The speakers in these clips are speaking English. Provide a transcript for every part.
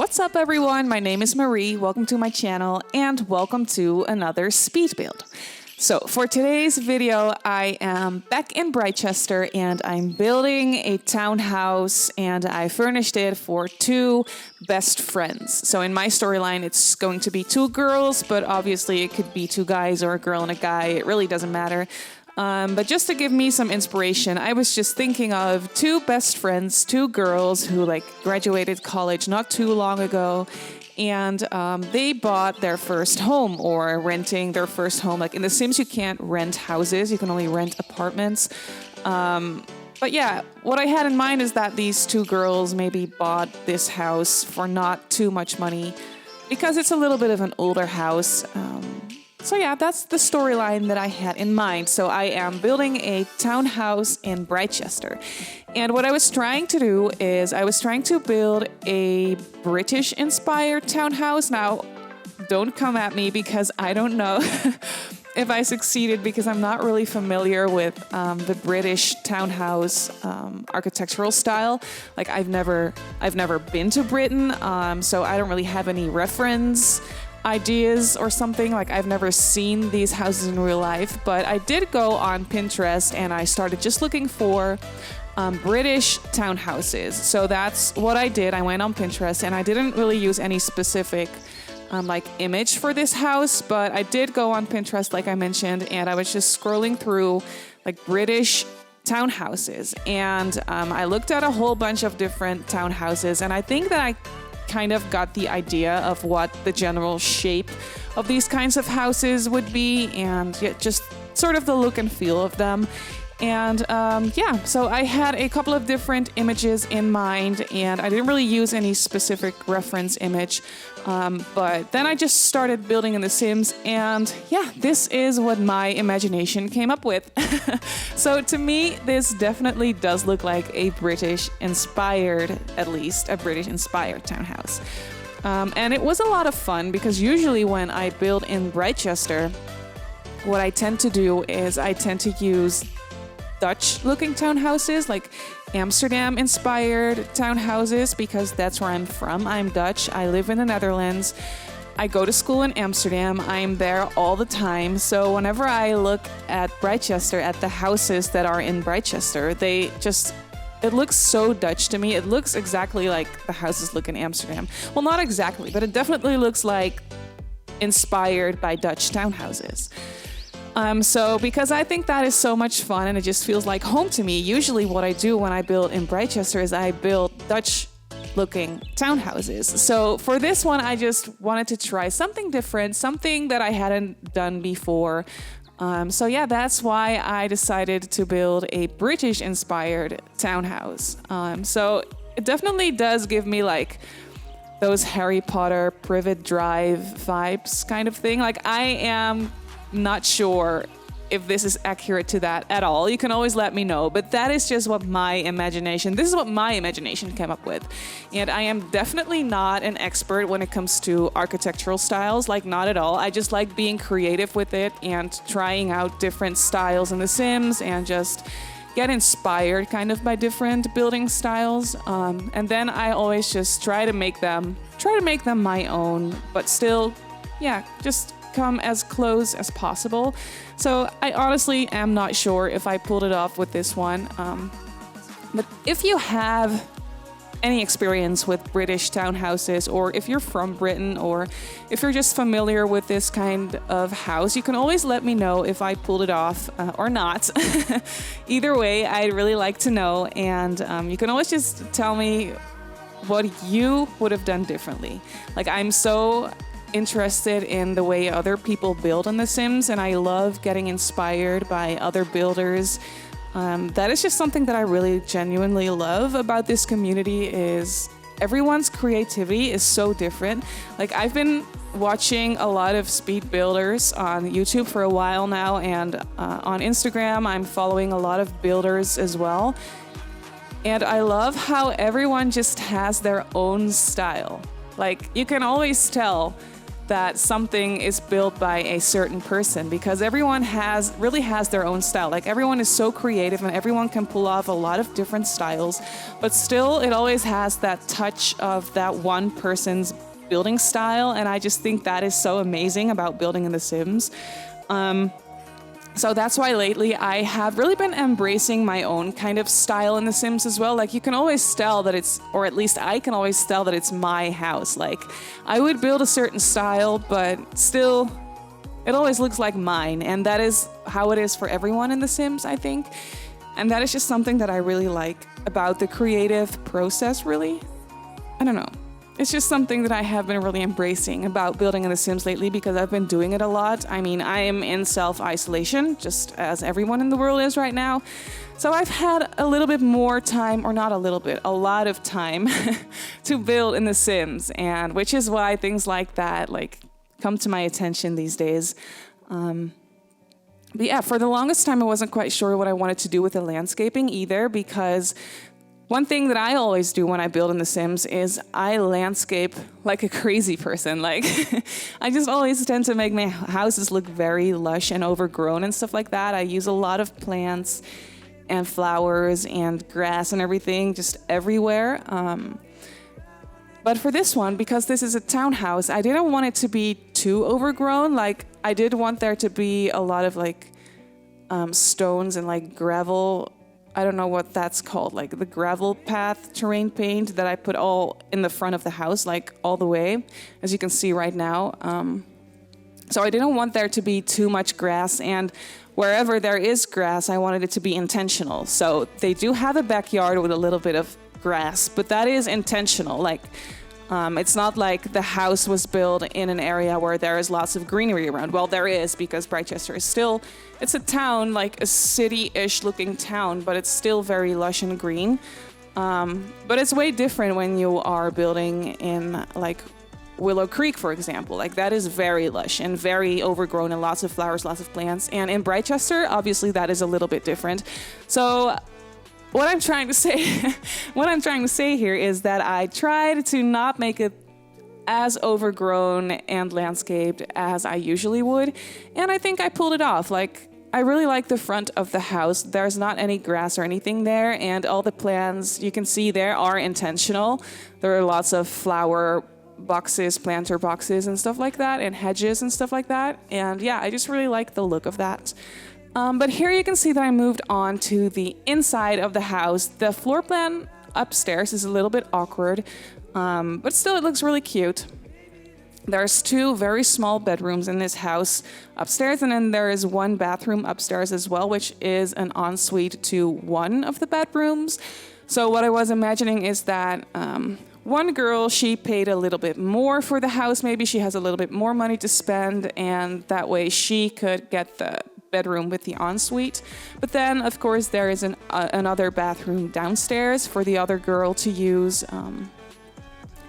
What's up everyone, my name is Marie, welcome to my channel and welcome to another speed build. So for today's video, I am back in Brightchester and I'm building a townhouse and I furnished it for two best friends. So in my storyline, it's going to be two girls, but obviously it could be two guys or a girl and a guy, it really doesn't matter. But just to give me some inspiration, I was just thinking of two best friends, two girls who graduated college not too long ago, and they bought their first home or renting their first home. Like in The Sims, you can't rent houses, you can only rent apartments. But yeah, what I had in mind is that these two girls maybe bought this house for not too much money because it's a little bit of an older house. So yeah, that's the storyline that I had in mind. So I am building a townhouse in Brightchester. And what I was trying to do is I was trying to build a British-inspired townhouse. Now, don't come at me because I don't know if I succeeded because I'm not really familiar with the British townhouse architectural style. Like I've never been to Britain, so I don't really have any reference ideas or something. Like I've never seen these houses in real life, but I did go on Pinterest and I started just looking for British townhouses. So that's what I did. I went on Pinterest and I didn't really use any specific image for this house, but I did go on Pinterest like I mentioned, and I was just scrolling through British townhouses, and I looked at a whole bunch of different townhouses, and I think that I kind of got the idea of what the general shape of these kinds of houses would be, and just sort of the look and feel of them. And yeah, so I had a couple of different images in mind, and I didn't really use any specific reference image, but then I just started building in The Sims, and yeah, this is what my imagination came up with. So to me, this definitely does look like a British-inspired, at least a British-inspired townhouse. And it was a lot of fun because usually when I build in Brightchester, what I tend to do is I tend to use Dutch-looking townhouses, like Amsterdam-inspired townhouses, because that's where I'm from. I'm Dutch. I live in the Netherlands. I go to school in Amsterdam. I'm there all the time. So whenever I look at Brightchester, at the houses that are in Brightchester, it looks so Dutch to me. It looks exactly like the houses look in Amsterdam. Well, not exactly, but it definitely looks like inspired by Dutch townhouses. So because I think that is so much fun and it just feels like home to me, usually what I do when I build in Brightchester is I build Dutch-looking townhouses. So for this one, I just wanted to try something different, something that I hadn't done before. So yeah, that's why I decided to build a British-inspired townhouse. So it definitely does give me those Harry Potter Privet Drive vibes kind of thing. I am not sure if this is accurate to that at all. You can always let me know, but that is just what this is what my imagination came up with. And I am definitely not an expert when it comes to architectural styles, not at all. I just like being creative with it and trying out different styles in The Sims and just get inspired kind of by different building styles. And then I always just try to make them my own, but still, yeah, just come as close as possible. So I honestly am not sure if I pulled it off with this one. But if you have any experience with British townhouses, or if you're from Britain, or if you're just familiar with this kind of house, you can always let me know if I pulled it off or not. Either way, I'd really like to know, and you can always just tell me what you would have done differently. I'm so interested in the way other people build in The Sims, and I love getting inspired by other builders. That is just something that I really genuinely love about this community, is everyone's creativity is so different. I've been watching a lot of speed builders on YouTube for a while now, and on Instagram I'm following a lot of builders as well. And I love how everyone just has their own style. You can always tell that something is built by a certain person, because everyone really has their own style. Like, everyone is so creative and everyone can pull off a lot of different styles, but still it always has that touch of that one person's building style. And I just think that is so amazing about building in The Sims. So that's why lately I have really been embracing my own kind of style in The Sims as well. Like, you can always tell that it's, or at least I can always tell that it's my house. Like, I would build a certain style, but still, it always looks like mine. And that is how it is for everyone in The Sims, I think. And that is just something that I really like about the creative process, really. I don't know. It's just something that I have been really embracing about building in The Sims lately, because I've been doing it a lot. I mean, I am in self-isolation, just as everyone in the world is right now. So I've had a little bit more time, or not a little bit, a lot of time to build in The Sims, and which is why things like that like come to my attention these days. But yeah, for the longest time, I wasn't quite sure what I wanted to do with the landscaping either, because one thing that I always do when I build in The Sims is I landscape like a crazy person. Like, I just always tend to make my houses look very lush and overgrown and stuff like that. I use a lot of plants and flowers and grass and everything just everywhere. But for this one, because this is a townhouse, I didn't want it to be too overgrown. Like, I did want there to be a lot of like stones and like gravel. I don't know what that's called, like the gravel path terrain paint that I put all in the front of the house, like all the way, as you can see right now. So I didn't want there to be too much grass, and wherever there is grass, I wanted it to be intentional. So they do have a backyard with a little bit of grass, but that is intentional. Like, it's not like the house was built in an area where there is lots of greenery around. Well, there is, because Brightchester is still, it's a town, like a city-ish looking town, but it's still very lush and green. But it's way different when you are building in like Willow Creek, for example. Like, that is very lush and very overgrown and lots of flowers, lots of plants. And in Brightchester, obviously that is a little bit different. So what I'm trying to say here is that I tried to not make it as overgrown and landscaped as I usually would, and I think I pulled it off. Like, I really like the front of the house. There's not any grass or anything there, and all the plants you can see there are intentional. There are lots of flower boxes, planter boxes and stuff like that, and hedges and stuff like that. And yeah, I just really like the look of that. But here you can see that I moved on to the inside of the house. The floor plan upstairs is a little bit awkward, but still it looks really cute. There's 2 very small bedrooms in this house upstairs, and then there is 1 bathroom upstairs as well, which is an ensuite to one of the bedrooms. So what I was imagining is that one girl, she paid a little bit more for the house. Maybe she has a little bit more money to spend, and that way she could get the bedroom with the ensuite. But then, of course, there is another bathroom downstairs for the other girl to use.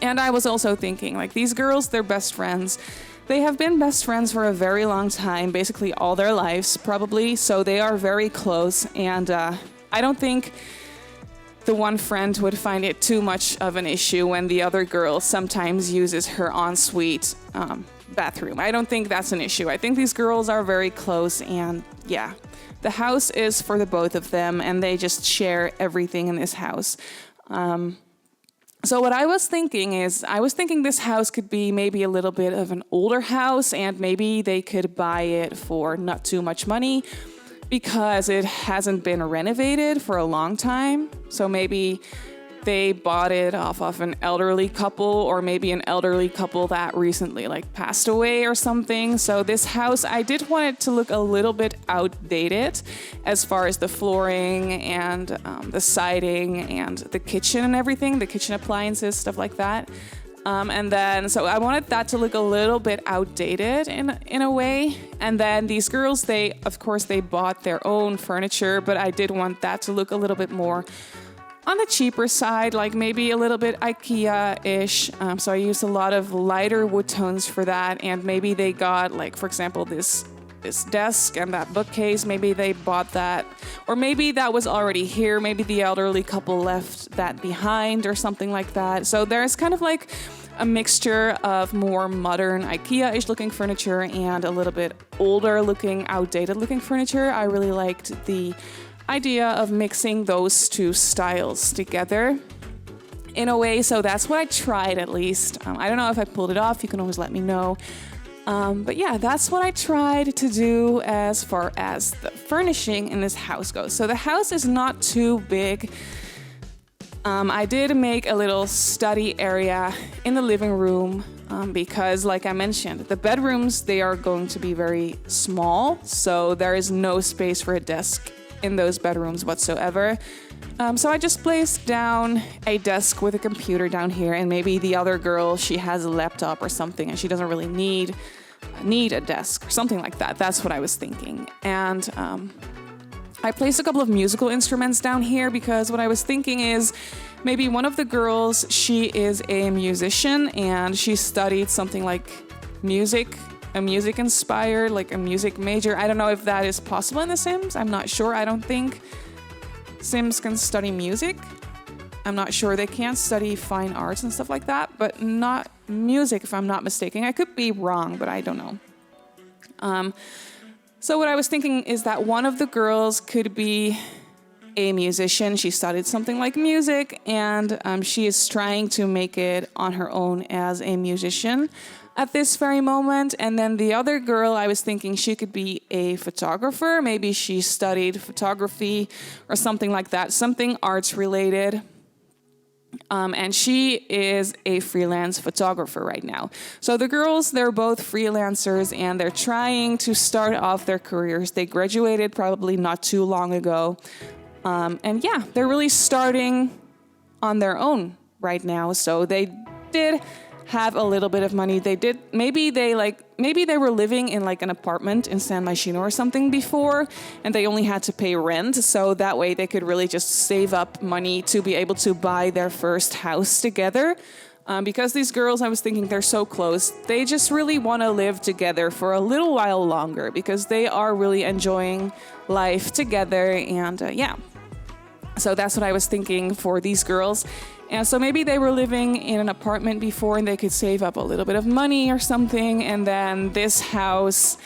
And I was also thinking, like, these girls, they're best friends. They have been best friends for a very long time, basically all their lives, probably. So they are very close. And I don't think the one friend would find it too much of an issue when the other girl sometimes uses her ensuite bathroom. I don't think that's an issue. I think these girls are very close, and yeah, the house is for the both of them, and they just share everything in this house. So what I was thinking is, this house could be maybe a little bit of an older house, and maybe they could buy it for not too much money because it hasn't been renovated for a long time. So maybe they bought it off of an elderly couple, or maybe an elderly couple that recently like passed away or something. So this house, I did want it to look a little bit outdated as far as the flooring and the siding and the kitchen and everything, the kitchen appliances, stuff like that. And then, so I wanted that to look a little bit outdated in a way. And then these girls, of course, they bought their own furniture, but I did want that to look a little bit more on the cheaper side, like maybe a little bit IKEA-ish. So I used a lot of lighter wood tones for that. And maybe they got, like, for example, this desk and that bookcase, maybe they bought that. Or maybe that was already here. Maybe the elderly couple left that behind or something like that. So there's kind of like a mixture of more modern IKEA-ish looking furniture and a little bit older looking, outdated looking furniture. I really liked the idea of mixing those two styles together in a way. So that's what I tried, at least. I don't know if I pulled it off. You can always let me know. But yeah, that's what I tried to do as far as the furnishing in this house goes. So the house is not too big. I did make a little study area in the living room because, like I mentioned, the bedrooms, they are going to be very small. So there is no space for a desk in those bedrooms whatsoever. So I just placed down a desk with a computer down here, and maybe the other girl, she has a laptop or something and she doesn't really need a desk or something like that. That's what I was thinking. And I placed a couple of musical instruments down here because what I was thinking is maybe one of the girls, she is a musician and she studied something like music, a music inspired, like a music major. I don't know if that is possible in The Sims. I'm not sure. I don't think Sims can study music. I'm not sure. They can study fine arts and stuff like that, but not music, if I'm not mistaken. I could be wrong, but I don't know. So what I was thinking is that one of the girls could be a musician. She studied something like music, and she is trying to make it on her own as a musician at this very moment. And then the other girl, I was thinking she could be a photographer. Maybe she studied photography or something like that, something arts related. And she is a freelance photographer right now. So the girls, they're both freelancers and they're trying to start off their careers. They graduated probably not too long ago. And yeah, they're really starting on their own right now. So they did have a little bit of money. Maybe they were living in like an apartment in San Myshuno or something before, and they only had to pay rent. So that way they could really just save up money to be able to buy their first house together. Because these girls, I was thinking, they're so close. They just really want to live together for a little while longer because they are really enjoying life together. And yeah, so that's what I was thinking for these girls. And so maybe they were living in an apartment before and they could save up a little bit of money or something. And then this house,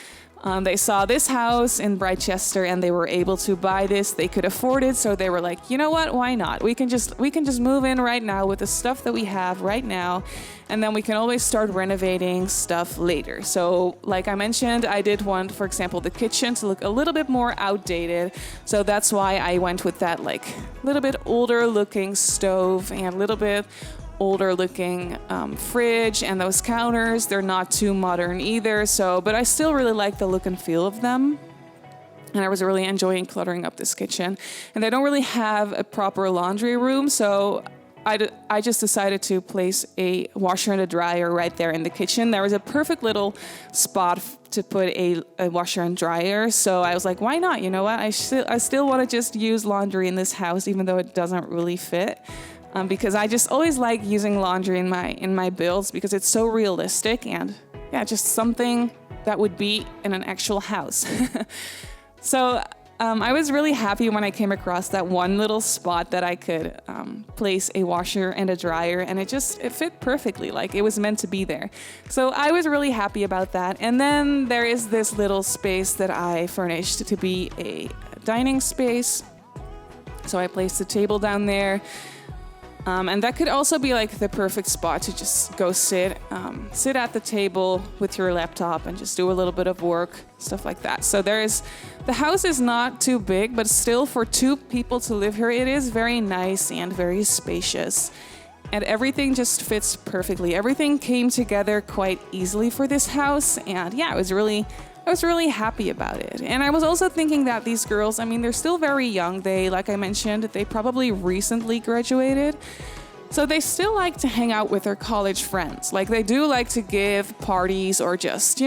they saw this house in Brightchester and they were able to buy this. They could afford it. So they were like, you know what? Why not? We can just move in right now with the stuff that we have right now. And then we can always start renovating stuff later. So like I mentioned, I did want, for example, the kitchen to look a little bit more outdated. So that's why I went with that like little bit older looking stove and a little bit older looking fridge, and those counters, they're not too modern either. So, but I still really like the look and feel of them. And I was really enjoying cluttering up this kitchen. And they don't really have a proper laundry room, so I just decided to place a washer and a dryer right there in the kitchen. There was a perfect little spot to put a washer and dryer. So I was like, why not? You know what? I still want to just use laundry in this house, even though it doesn't really fit. Because I just always like using laundry in my builds because it's so realistic and yeah, just something that would be in an actual house. So I was really happy when I came across that one little spot that I could place a washer and a dryer, and it fit perfectly, like it was meant to be there. So I was really happy about that. And then there is this little space that I furnished to be a dining space. So I placed a table down there. And that could also be like the perfect spot to just go sit at the table with your laptop and just do a little bit of work, stuff like that. So the house is not too big, but still for 2 people to live here, it is very nice and very spacious. And everything just fits perfectly. Everything came together quite easily for this house. And yeah, I was really happy about it. And I was also thinking that these girls, I mean, they're still very young. Like I mentioned, they probably recently graduated. So they still like to hang out with their college friends. Like they do like to give parties or just,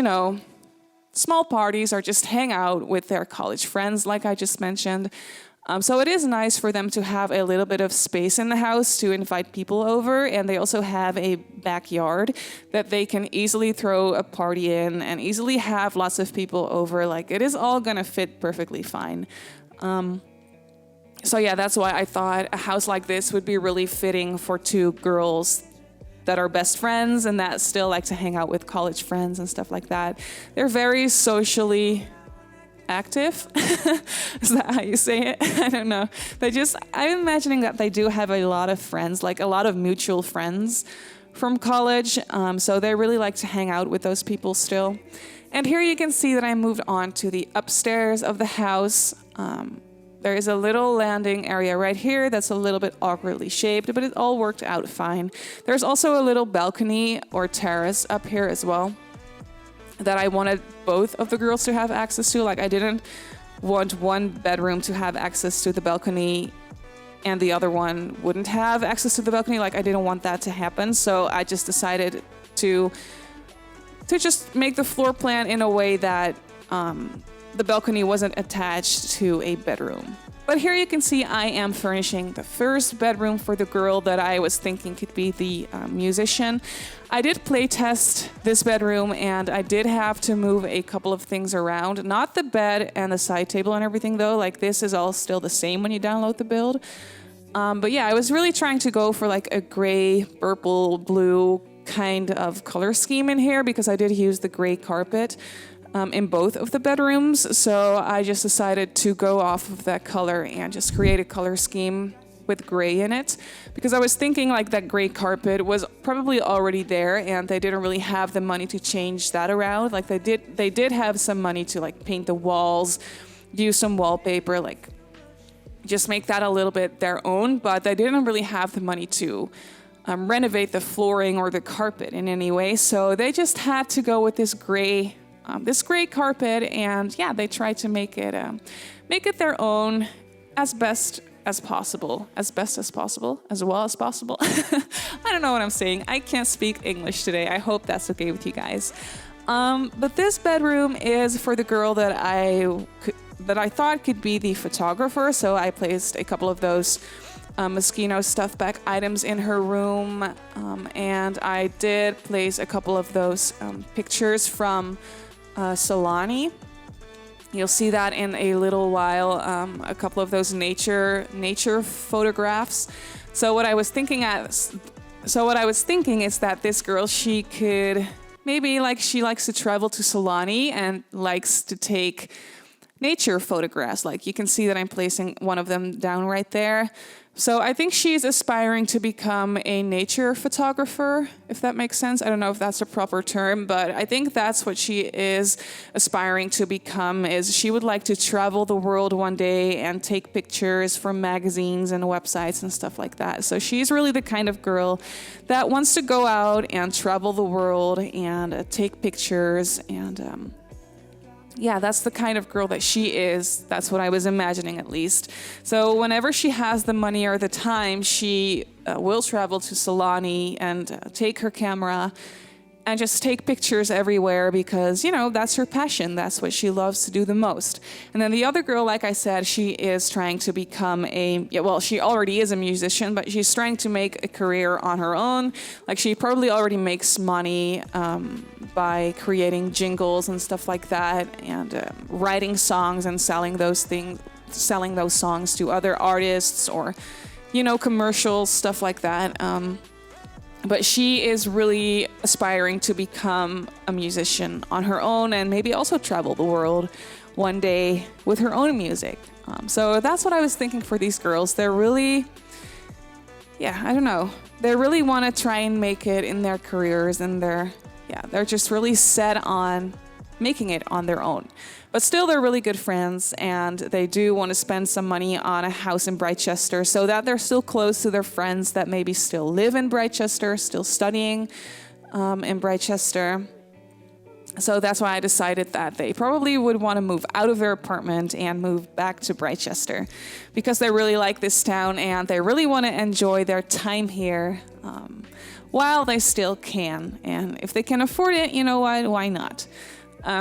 small parties or just hang out with their college friends, like I just mentioned. So it is nice for them to have a little bit of space in the house to invite people over. And they also have a backyard that they can easily throw a party in and easily have lots of people over. Like it is all gonna fit perfectly fine. So yeah, that's why I thought a house like this would be really fitting for 2 girls that are best friends and that still like to hang out with college friends and stuff like that. They're very socially active. Is that how you say it? I don't know. I'm imagining that they do have a lot of friends, like a lot of mutual friends from college. So they really like to hang out with those people still. And here you can see that I moved on to the upstairs of the house. There is a little landing area right here that's a little bit awkwardly shaped, but it all worked out fine. There's also a little balcony or terrace up here as well that I wanted both of the girls to have access to. Like, I didn't want one bedroom to have access to the balcony and the other one wouldn't have access to the balcony. Like, I didn't want that to happen. So I just decided to just make the floor plan in a way that the balcony wasn't attached to a bedroom. But here you can see I am furnishing the first bedroom for the girl that I was thinking could be the musician. I did play test this bedroom and I did have to move a couple of things around. Not the bed and the side table and everything though. Like, this is all still the same when you download the build. But yeah, I was really trying to go for like a gray, purple, blue kind of color scheme in here because I did use the gray carpet in both of the bedrooms. So I just decided to go off of that color and just create a color scheme with gray in it, because I was thinking like that gray carpet was probably already there and they didn't really have the money to change that around. Like, they did have some money to like paint the walls, use some wallpaper, like just make that a little bit their own, but they didn't really have the money to renovate the flooring or the carpet in any way. So they just had to go with this gray carpet, and yeah, they tried to make it their own as best as possible, as well as possible. I don't know what I'm saying. I can't speak English today. I hope that's okay with you guys. But this bedroom is for the girl that I thought could be the photographer. So I placed a couple of those Moschino stuff back items in her room, and I did place a couple of those pictures from Solani. You'll see that in a little while, a couple of those nature photographs. So what I was thinking is that this girl, she could maybe, like, she likes to travel to Solani and likes to take nature photographs. Like, you can see that I'm placing one of them down right there. So I think she's aspiring to become a nature photographer, if that makes sense. I don't know if that's a proper term, but I think that's what she is aspiring to become. Is she would like to travel the world one day and take pictures from magazines and websites and stuff like that. So she's really the kind of girl that wants to go out and travel the world and take pictures and yeah, that's the kind of girl that she is. That's what I was imagining, at least. So whenever she has the money or the time, she will travel to Solani and take her camera and just take pictures everywhere because, you know, that's her passion. That's what she loves to do the most. And then the other girl, like I said, she is trying to become she already is a musician, but she's trying to make a career on her own. Like, she probably already makes money by creating jingles and stuff like that, and writing songs and selling those songs to other artists or, you know, commercials, stuff like that. But she is really aspiring to become a musician on her own and maybe also travel the world one day with her own music. So that's what I was thinking for these girls. They're really, I don't know. They really want to try and make it in their careers, and they're just really set on making it on their own. But still, they're really good friends, and they do want to spend some money on a house in Brightchester so that they're still close to their friends that maybe still live in Brightchester, still studying in Brightchester. So that's why I decided that they probably would want to move out of their apartment and move back to Brightchester because they really like this town and they really want to enjoy their time here while they still can. And if they can afford it, you know what, why not?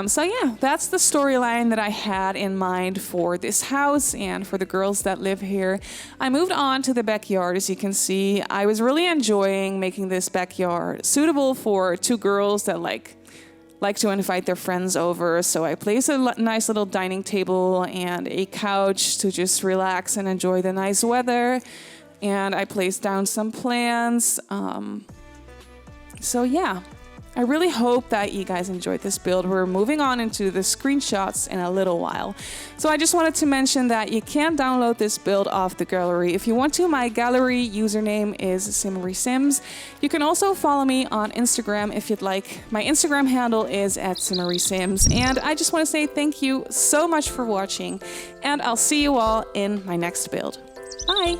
So yeah, that's the storyline that I had in mind for this house and for the girls that live here. I moved on to the backyard, as you can see. I was really enjoying making this backyard suitable for two girls that like to invite their friends over. So I placed a nice little dining table and a couch to just relax and enjoy the nice weather. And I placed down some plants. So yeah, I really hope that you guys enjoyed this build. We're moving on into the screenshots in a little while. So I just wanted to mention that you can download this build off the gallery. If you want to, my gallery username is Simmarysims. You can also follow me on Instagram if you'd like. My Instagram handle is @Simmarysims. And I just want to say thank you so much for watching, and I'll see you all in my next build. Bye!